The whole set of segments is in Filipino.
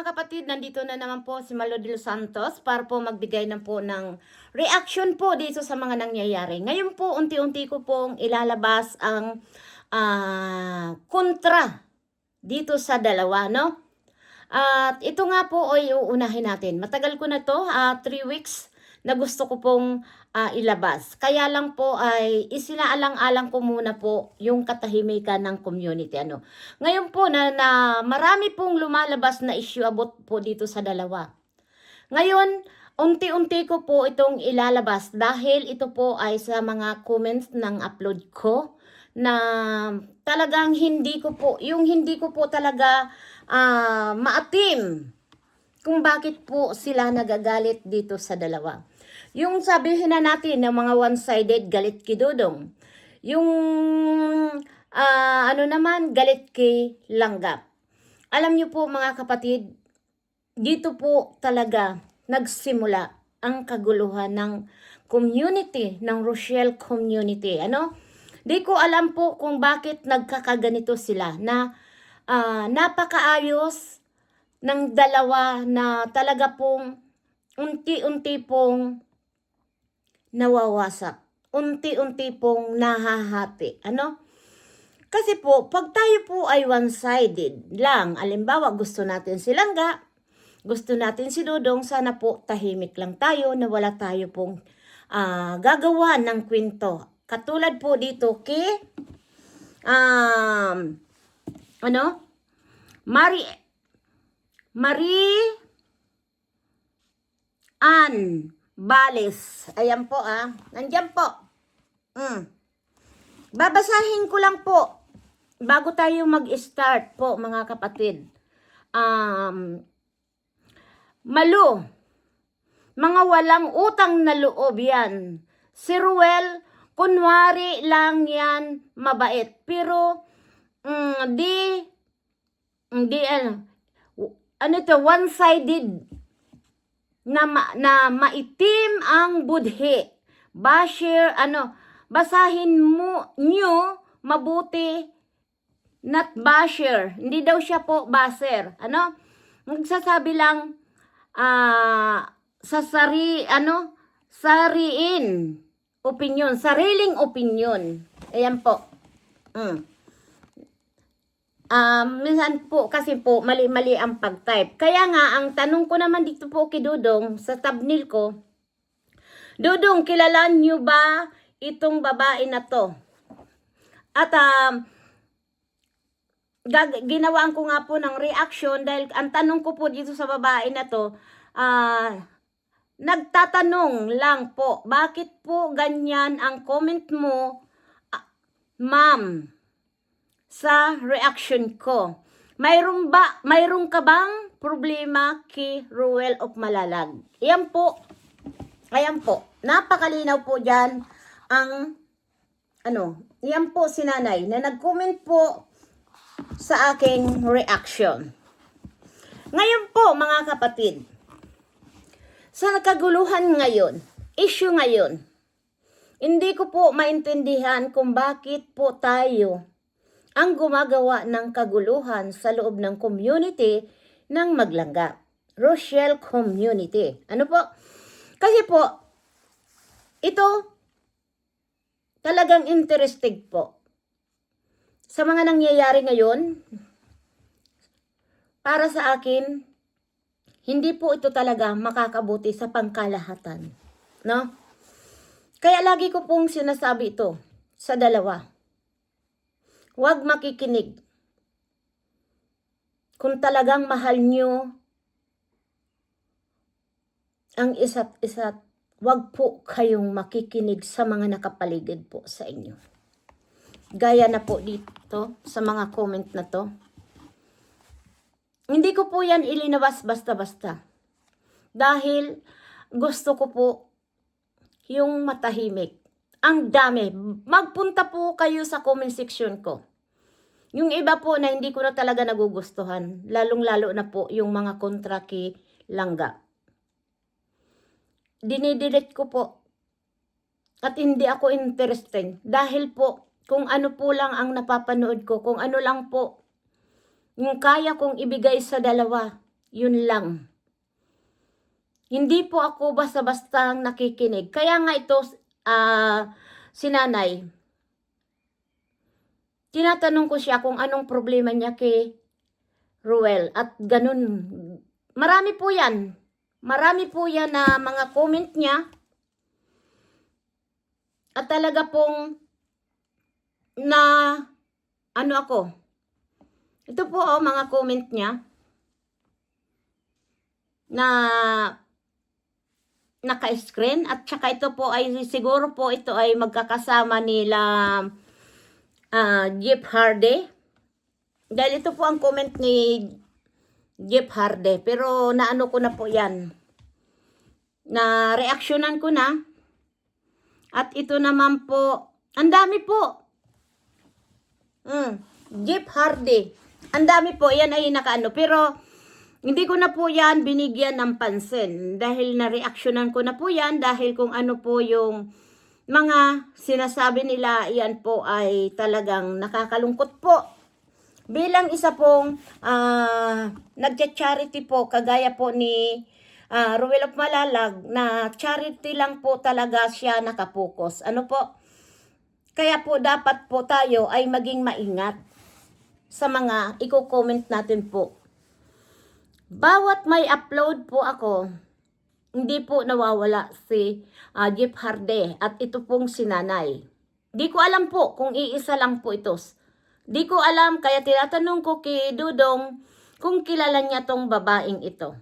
mga kapatid, nandito na naman po si Malo de los Santos para po magbigay na po ng reaction po dito sa mga nangyayari. Ngayon po, unti-unti ko pong ilalabas ang kontra dito sa dalawa, no? At ito nga po ay uunahin natin. Matagal ko na to, 3 weeks na gusto ko pong ilabas. Kaya lang po ay isinaalang-alang ko muna po yung katahimikan ng community. Ngayon po na marami pong lumalabas na issue about po dito sa dalawa. Ngayon, unti-unti ko po itong ilalabas dahil ito po ay sa mga comments ng upload ko na talagang hindi ko po talaga maatim kung bakit po sila nagagalit dito sa dalawa. Yung sabihin na natin ng mga one-sided, galit kay Dodong. Yung naman, galit kay Langgap. Alam niyo po mga kapatid, dito po talaga nagsimula ang kaguluhan ng community, ng Rochelle community. Di ko alam po kung bakit nagkakaganito sila na napakaayos ng dalawa na talaga pong unti-unti pong nawawasak. Unti-unti pong nahahati. Kasi po, pag tayo po ay one-sided lang, alimbawa gusto natin si Langga, gusto natin si Dodong, sana po tahimik lang tayo na wala tayo pong gagawa ng kwento. Katulad po dito kay Marie Ann Bales. Ayan po Nandiyan po. Babasahin ko lang po bago tayo mag-start po mga kapatid. Malo, mga walang utang na loob yan. Si Ruel, kunwari lang yan mabait. Pero, one-sided na maitim ang budhi. Basher, basahin mo nyo mabuti, not basher. Hindi daw siya po baser. Magsasabi lang sariin opinion, sariling opinion. Ayan po. Minsan po kasi po mali-mali ang pag-type. Kaya nga ang tanong ko naman dito po kay Dodong sa thumbnail ko, Dodong, kilala niyo ba itong babae na to? At ginawaan ko nga po ng reaction dahil ang tanong ko po dito sa babae na to, nagtatanong lang po, bakit po ganyan ang comment mo, ma'am, sa reaction ko? Mayroon ka bang problema kay Ruel of Malalag? Ayan po, napakalinaw po dyan ang, yan po si nanay na nag-comment po sa aking reaction. Ngayon po mga kapatid, sa kaguluhan ngayon, issue ngayon, hindi ko po maintindihan kung bakit po tayo ang gumagawa ng kaguluhan sa loob ng community ng Maglangga. Rochelle community. Kasi po, ito talagang interesting po. Sa mga nangyayari ngayon, para sa akin, hindi po ito talaga makakabuti sa pangkalahatan. Kaya lagi ko pong sinasabi ito sa dalawa. Huwag makikinig. Kung talagang mahal nyo ang isa't isa, huwag po kayong makikinig sa mga nakapaligid po sa inyo. Gaya na po dito sa mga comment na to. Hindi ko po yan ilinabas basta-basta. Dahil gusto ko po yung matahimik. Ang dami. Magpunta po kayo sa comment section ko. Yung iba po na hindi ko na talaga nagugustuhan. Lalong-lalo na po yung mga kontra kay Langga. Dinidelete ko po. At hindi ako interested. Dahil po, kung ano po lang ang napapanood ko, kung ano lang po yung kaya kong ibigay sa dalawa, Yun lang. Hindi po ako basta-basta nakikinig. Kaya nga ito, si nanay, tinatanong ko siya kung anong problema niya kay Ruel. At ganun, marami po yan. Marami po yan na mga comment niya. At talaga pong na ano ako. Ito po mga comment niya na naka-screen. At saka ito po ay siguro po ito ay magkakasama nila Jeff Hardy. Dahil ito po ang comment ni Jeff Hardy. Pero naano ko na po yan. Na reaksyonan ko na. At ito naman po, ang dami po. Jeff Hardy. Ang dami po, yan ay nakaano. Pero, hindi ko na po yan binigyan ng pansin. Dahil na-reactionan ko na po yan. Dahil kung ano po yung mga sinasabi nila, yan po ay talagang nakakalungkot po. Bilang isa pong nagcha-charity po, kagaya po ni Ruel of Malalag, na charity lang po talaga siya nakapokus. Ano po? Kaya po dapat po tayo ay maging maingat sa mga i-comment natin po. Bawat may upload po ako, hindi po nawawala si Jeff Hardy at ito pong si nanay. Di ko alam po kung iisa lang po ito. Di ko alam, kaya tinatanong ko kay Dudong kung kilala niya tong babaeng ito.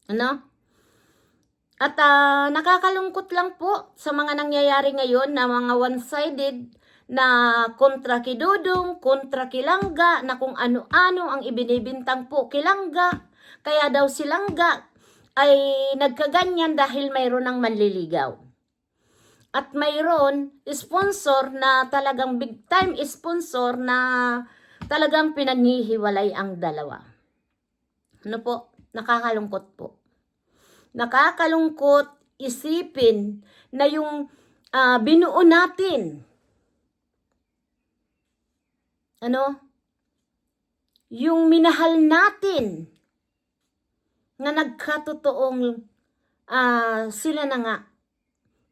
Ano? At nakakalungkot lang po sa mga nangyayari ngayon na mga one-sided na kontra kay Dudong, kontra kay Langga, na kung ano-ano ang ibinibintang po kay Langga. Kaya daw si Langga ay nagkaganyan dahil mayroon ng manliligaw. At mayroon sponsor na talagang big time sponsor na talagang pinaghihiwalay ang dalawa. Ano po? Nakakalungkot po. Nakakalungkot isipin na yung binuo natin, yung minahal natin, na nagkatotoong sila na nga,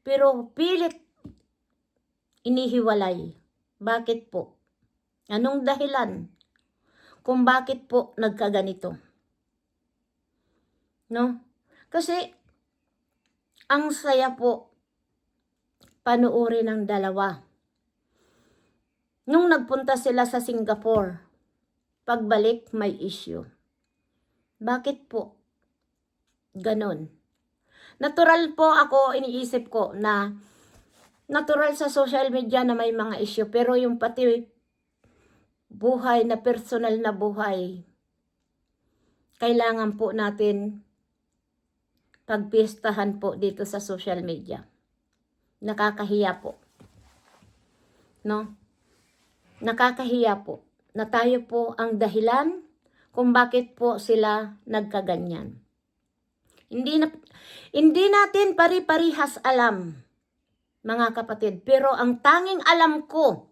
pero pilit inihiwalay. Bakit po? Anong dahilan kung bakit po nagkaganito? No? Kasi, ang saya po panuorin ng dalawa. Nung nagpunta sila sa Singapore, pagbalik may issue. Bakit po? Ganon. Natural po ako, iniisip ko na natural sa social media na may mga issue. Pero yung pati buhay na personal na buhay, kailangan po natin pagpiestahan po dito sa social media. Nakakahiya po. No? Nakakahiya po na tayo po ang dahilan kung bakit po sila nagkaganyan. Hindi natin pari-parihas alam, mga kapatid. Pero ang tanging alam ko,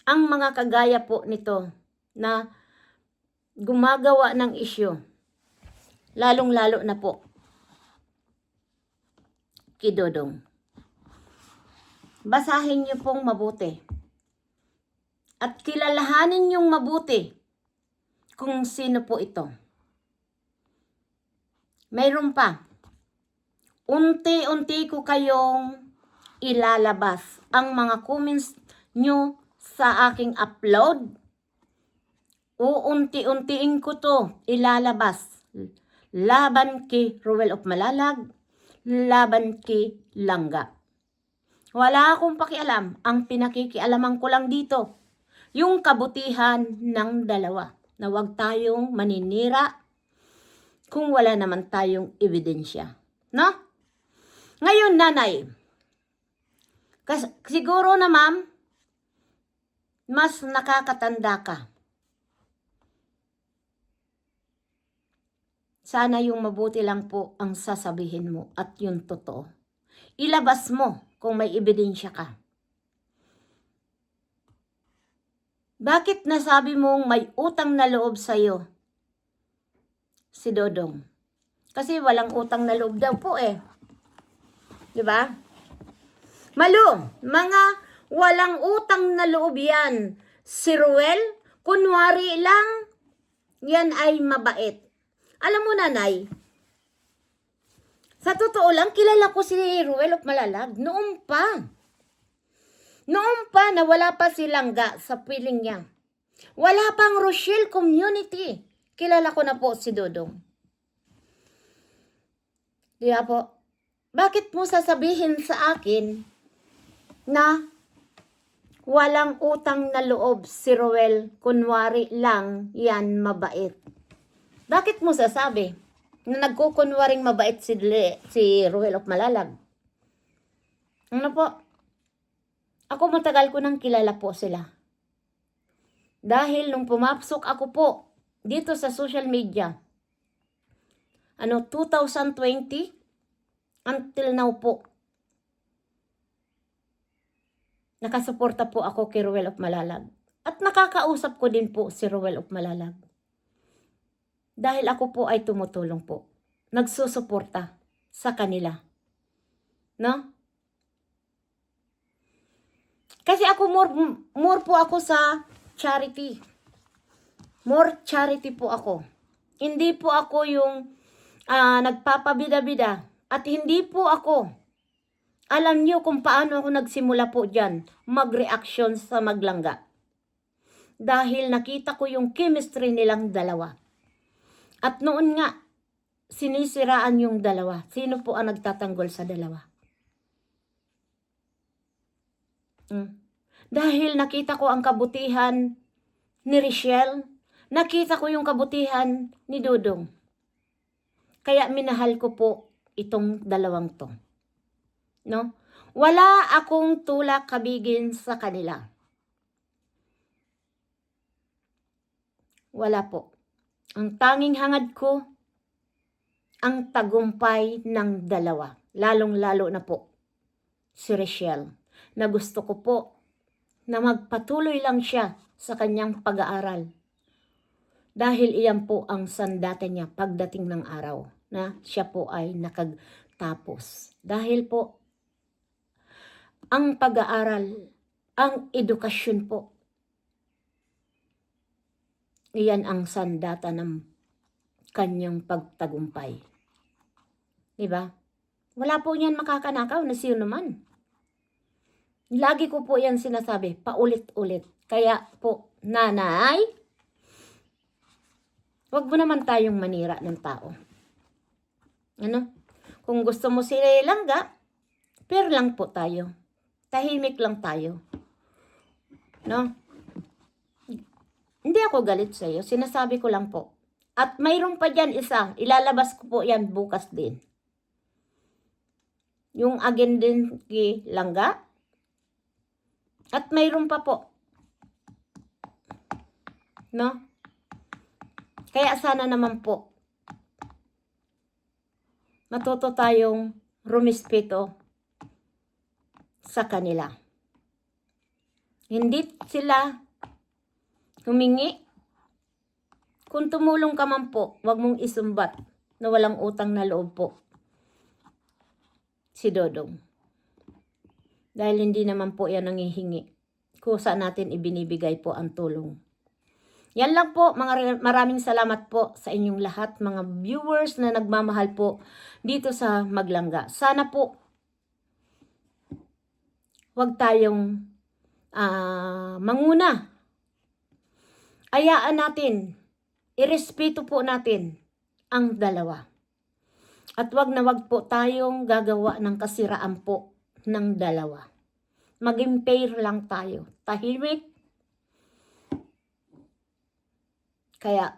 ang mga kagaya po nito na gumagawa ng isyu, lalong-lalo na po kay Dudong. Basahin niyo pong mabuti. At kilalahanin niyong mabuti kung sino po ito. Mayroon pa. Unti-unti ko kayong ilalabas ang mga comments nyo sa aking upload. Uunti-untiin ko to ilalabas. Laban kay Ruel of Malalag, laban kay Langga. Wala akong pakialam. Ang pinakikialaman ko lang dito, yung kabutihan ng dalawa. Na huwag tayong maninira kung wala naman tayong ebidensya. No? Ngayon, nanay, siguro na ma'am, mas nakakatanda ka. Sana yung mabuti lang po ang sasabihin mo at yung totoo. Ilabas mo kung may ebidensya ka. Bakit nasabi mong may utang na loob sa'yo si Dodong. Kasi walang utang na loob daw po eh. Di ba? Malu, mga walang utang na loob yan. Si Ruel, kunwari lang, yan ay mabait. Alam mo, nanay, sa totoo lang, kilala ko si Ruel of Malalag noon pa. Noon pa na wala pa si Langga sa piling niya. Wala pang Rochelle community. Kilala ko na po si Dodong. Di ba po? Bakit mo sasabihin sa akin na walang utang na loob si Ruel, kunwari lang yan mabait? Bakit mo sasabi na nagkukunwaring mabait si Ruel of Malalag? Ano po? Ako matagal ko nang kilala po sila. Dahil nung pumapasok ako po dito sa social media, 2020, until now po, nakasuporta po ako kay Ruel of Malalag. At nakakausap ko din po si Ruel of Malalag. Dahil ako po ay tumutulong po. Nagsusuporta sa kanila. No? Kasi ako more po ako sa charity. More charity po ako. Hindi po ako yung nagpapabida-bida. At hindi po ako, alam niyo kung paano ako nagsimula po dyan, mag-reaction sa Maglangga. Dahil nakita ko yung chemistry nilang dalawa. At noon nga, sinisiraan yung dalawa. Sino po ang nagtatanggol sa dalawa? Dahil nakita ko ang kabutihan ni Richelle, nakita ko yung kabutihan ni Dodong. Kaya minahal ko po itong dalawang to. No? Wala akong tulak kabigin sa kanila. Wala po. Ang tanging hangad ko, ang tagumpay ng dalawa. Lalong-lalo na po si Richelle, na gusto ko po na magpatuloy lang siya sa kanyang pag-aaral. Dahil iyan po ang sandata niya pagdating ng araw na siya po ay nakagtapos. Dahil po, ang pag-aaral, ang edukasyon po, iyan ang sandata ng kanyang pagtagumpay. Diba? Wala po niyan makakanakaw na sino man. Lagi ko po yan sinasabi, paulit-ulit. Kaya po, nanay, wag mo naman tayong manira ng tao. Ano? Kung gusto mo si Langga, fair lang po tayo. Tahimik lang tayo. No? Hindi ako galit sa iyo. Sinasabi ko lang po. At mayroon pa dyan isa. Ilalabas ko po yan bukas din. Yung agent din kay Langga. At mayroon pa po. No? Kaya sana naman po matuto tayong rumispeto sa kanila. Hindi sila humingi. Kung tumulong ka man po, wag mong isumbat na walang utang na loob po si Dodong. Dahil hindi naman po yan nangihingi. Kusa natin ibinibigay po ang tulong. Yan lang po, maraming salamat po sa inyong lahat, mga viewers na nagmamahal po dito sa Maglangga. Sana po, wag tayong manguna. Ayaan natin, irespeto po natin ang dalawa. At wag na wag po tayong gagawa ng kasiraan po ng dalawa. Maging fair lang tayo. Tahimik. Kaya,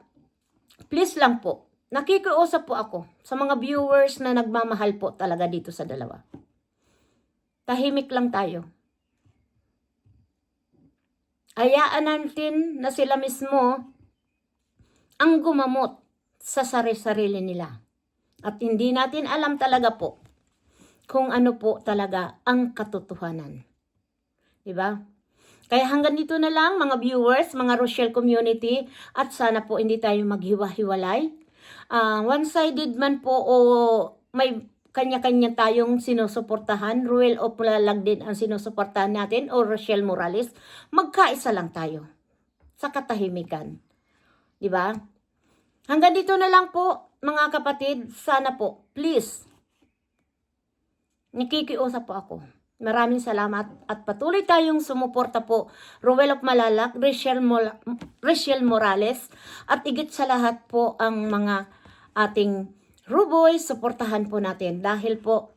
please lang po, nakikiusap po ako sa mga viewers na nagmamahal po talaga dito sa dalawa. Tahimik lang tayo. Hayaan natin na sila mismo ang gumamot sa sarili-sarili nila. At hindi natin alam talaga po kung ano po talaga ang katotohanan. Diba? Kaya hanggang dito na lang mga viewers, mga Rochelle community, at sana po hindi tayo maghiwa-hiwalay. One-sided man po o may kanya-kanya tayong sinusuportahan, Ruel o Pulalag din ang sinusuportahan natin o Rochelle Morales, magkaisa lang tayo sa katahimikan. Di ba? Hanggang dito na lang po, mga kapatid. Sana po, please, nakikiusap po ako. Maraming salamat at patuloy tayong sumuporta po. Ruel of Malalak, Rochelle Morales, at igit sa lahat po ang mga ating Ruboy, suportahan po natin dahil po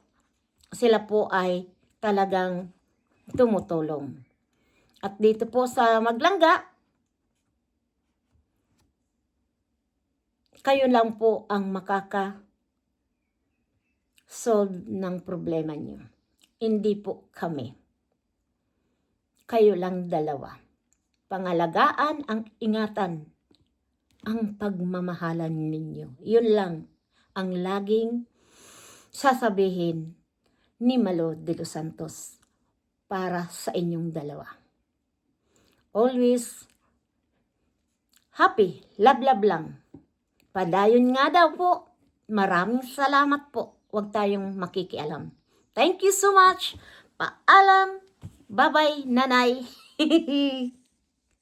sila po ay talagang tumutulong. At dito po sa Maglangga, kayo lang po ang makaka-solve ng problema niyo. Hindi po kami. Kayo lang dalawa. Pangalagaan ang ingatan, ang pagmamahalan ninyo. Yun lang ang laging sasabihin ni Malo de los Santos para sa inyong dalawa. Always happy, love lang. Padayon nga daw po. Maraming salamat po. Huwag tayong makikialam. Thank you so much. Paalam. Bye-bye, nanay.